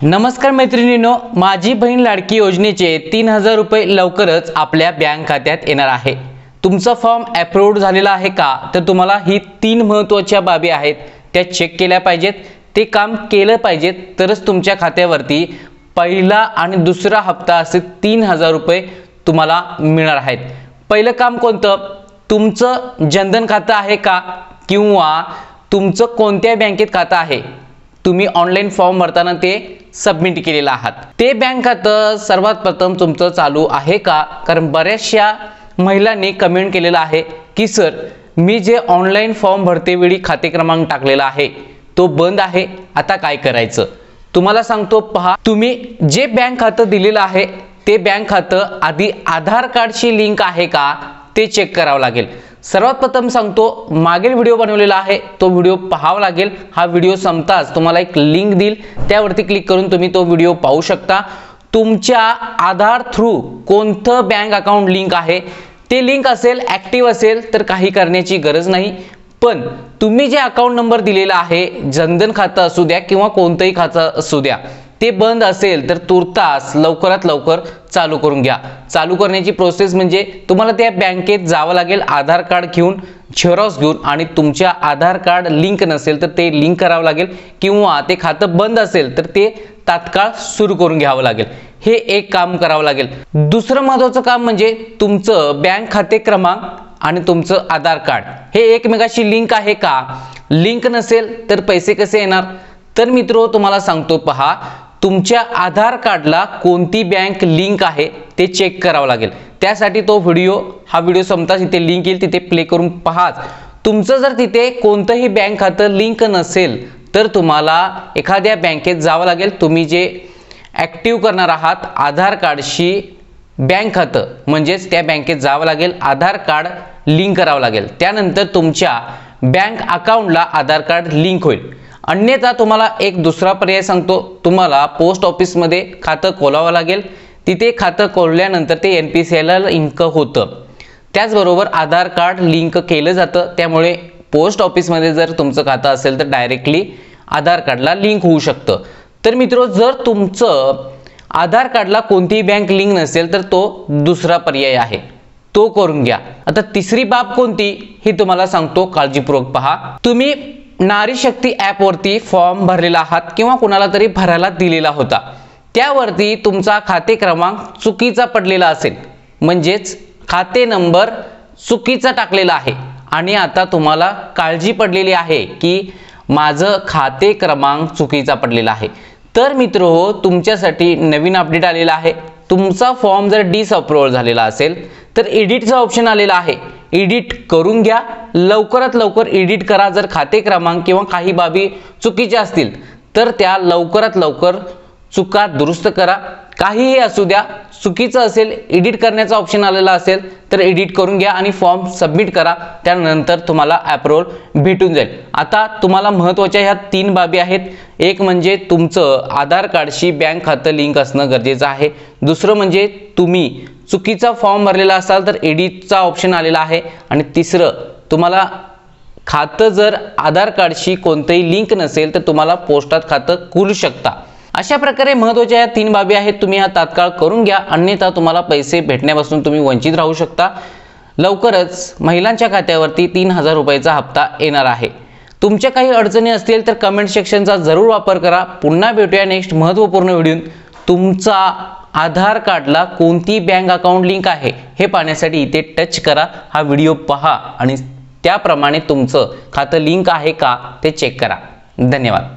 नमस्कार मैत्रिणींनो, माझी बहीण लाडकी योजनेचे 3000 रुपये लवकरच आपल्या बँक खात्यात येणार आहे। तुमचा फॉर्म अप्रूव्ड झालेला आहे का, तर तुम्हाला ही 3 महत्त्वाच्या बाबी आहेत त्या चेक केल्या पाहिजेत। ते काम केलं पाहिजे तरच तुमच्या खात्यावरती पहिला आणि दुसरा हप्ता असे 3000 रुपये तुम्हाला मिळणार आहेत। पहिलं काम कोणतं, तुमचं जनधन खातं आहे का किंवा तुमचं कोणत्या बँकेत खातं आहे, तुम्ही ऑनलाइन फॉर्म भरताना ते सबमिट केलेला आहात ते बँक खातं सर्वात प्रथम तुमचं चालू आहे का। कारण बऱ्याचशा महिलांनी कमेंट केलेला आहे की सर मी जे ऑनलाइन फॉर्म भरते वेळी खाते क्रमांक टाकलेला आहे तो बंद आहे, आता काय करायचं। तुम्हाला सांगतो पहा, तुम्ही जे बँक खातं दिलेलं आहे ते बँक खातं आधी आधार कार्डशी लिंक आहे का ते चेक करावं लागेल। सर्वात प्रथम सांगतो, मागील व्हिडिओ बनवलेला आहे तो व्हिडिओ पाहावा लागेल। हा व्हिडिओ संपताच तुम्हाला एक लिंक देईल, त्यावरती क्लिक करून तुम्ही तो व्हिडिओ पाहू शकता। तुमच्या आधार थ्रू कोणतं बँक अकाउंट लिंक आहे ते लिंक असेल, ऍक्टिव्ह असेल तर काही करण्याची गरज नाही। पण तुम्ही जे अकाउंट नंबर दिलेला आहे, जनधन खातं असू द्या किंवा कोणतंही खातं असू द्या, ते बंद असेल तर तुर्तास लवकरात लवकर चालू करून घ्या। चालू करण्याची प्रोसेस म्हणजे तुम्हाला त्या बँकेत जावं लागेल, आधार कार्ड घेऊन, झेरॉक्स घेऊन, आणि तुमच्या आधार कार्ड लिंक नसेल तर ते लिंक करावं लागेल किंवा ते खातं बंद असेल तर ते तात्काळ सुरू करून घ्यावं लागेल। हे एक काम करावं लागेल। दुसरं महत्त्वाचं काम म्हणजे तुमचं बँक खाते क्रमांक आणि तुमचं आधार कार्ड हे एकमेकाशी लिंक आहे का। लिंक नसेल तर पैसे कसे येणार, तर मित्रो तुम्हाला सांगतो पहा, तुमच्या आधार कार्डला कोणती बँक लिंक आहे ते चेक करावं लागेल। त्यासाठी तो हा व्हिडिओ संपताच इथे लिंक येईल, तिथे प्ले करून पहाच। तुमचं जर तिथे कोणतंही बँक खातं लिंक नसेल तर तुम्हाला एखाद्या बँकेत जावं लागेल। तुम्ही जे ऍक्टिव्ह करणार आहात आधार कार्डशी बँक खातं म्हणजेच त्या बँकेत जावं लागेल, आधार कार्ड लिंक करावं लागेल, त्यानंतर तुमच्या बँक अकाउंटला आधार कार्ड लिंक होईल। अन्यथा तुम्हाला एक दुसरा पर्याय सांगतो, तुम्हाला पोस्ट ऑफिस मध्ये खातं खोलावं लागेल। तिथे खातं खोलल्यानंतर ते NPCI ला लिंक होतं, त्याचबरोबर आधार कार्ड लिंक केलं जातं। त्यामुळे पोस्ट ऑफिस मध्ये जर तुमचं खातं असेल तर डायरेक्टली आधार कार्डला लिंक होऊ शकतं। तर मित्रो, जर तुमचं आधार कार्डला कोणतीही बँक लिंक नसेल तर तो दुसरा पर्याय आहे, तो करून घ्या। आता तिसरी बाब कोणती हे तुम्हाला सांगतो, काळजीपूर्वक पहा। तुम्ही नारी शक्ती ऍप वरती फॉर्म भरलेला आहात किंवा कुणाला तरी भरायला दिलेला होता, त्यावरती तुमचा खाते क्रमांक चुकीचा पडलेला असेल, म्हणजेच खाते नंबर चुकीचा टाकलेला आहे आणि आता तुम्हाला काळजी पडलेली आहे की माझं खाते क्रमांक चुकीचा पडलेला आहे। तर मित्रो, तुमच्यासाठी नवीन अपडेट आलेला आहे। तुमचा फॉर्म जर डिसअप्रूव्हल झालेला असेल तर एडिटचा ऑप्शन आलेला आहे, एडिट करून घ्या। लवकरात लवकर एडिट करा। जर खाते क्रमांक किंवा काही बाबी चुकीच्या असतील तर त्या लवकरात लवकर चुका दुरुस्त करा। काहीही असू द्या, चुकीचं असेल, एडिट करण्याचा ऑप्शन आलेला असेल तर एडिट करून घ्या आणि फॉर्म सबमिट करा, त्यानंतर तुम्हाला अप्रूव्हल भेटून जाईल। आता तुम्हाला महत्त्वाच्या ह्या 3 बाबी आहेत। एक म्हणजे तुमचं आधार कार्डशी बँक खातं लिंक असणं गरजेचं आहे। दुसरं म्हणजे तुम्ही चुकीचा फॉर्म भरलेला असाल तर एडिटचा ऑप्शन आलेला आहे। आणि तिसरं, तुम्हाला खातं जर आधार कार्डशी कोणतंही लिंक नसेल तर तुम्हाला पोस्टात खातं खोलू शकता। अशा प्रकारे महत्त्वाच्या या 3 बाबी आहेत, तुम्ही हा तात्काळ करून घ्या, अन्यथा तुम्हाला पैसे भेटण्यापासून तुम्ही वंचित राहू शकता। लवकरच महिलांच्या खात्यावरती 3000 रुपयाचा हप्ता येणार आहे। तुमच्या काही अडचणी असतील तर कमेंट सेक्शनचा जरूर वापर करा। पुन्हा भेटूया नेक्स्ट महत्त्वपूर्ण व्हिडिओत। तुमचा आधार कार्डला कोणती बँक अकाउंट लिंक आहे हे पाहण्यासाठी इथे टच करा, हा व्हिडिओ पहा आणि त्याप्रमाणे तुमचं खातं लिंक आहे का ते चेक करा। धन्यवाद।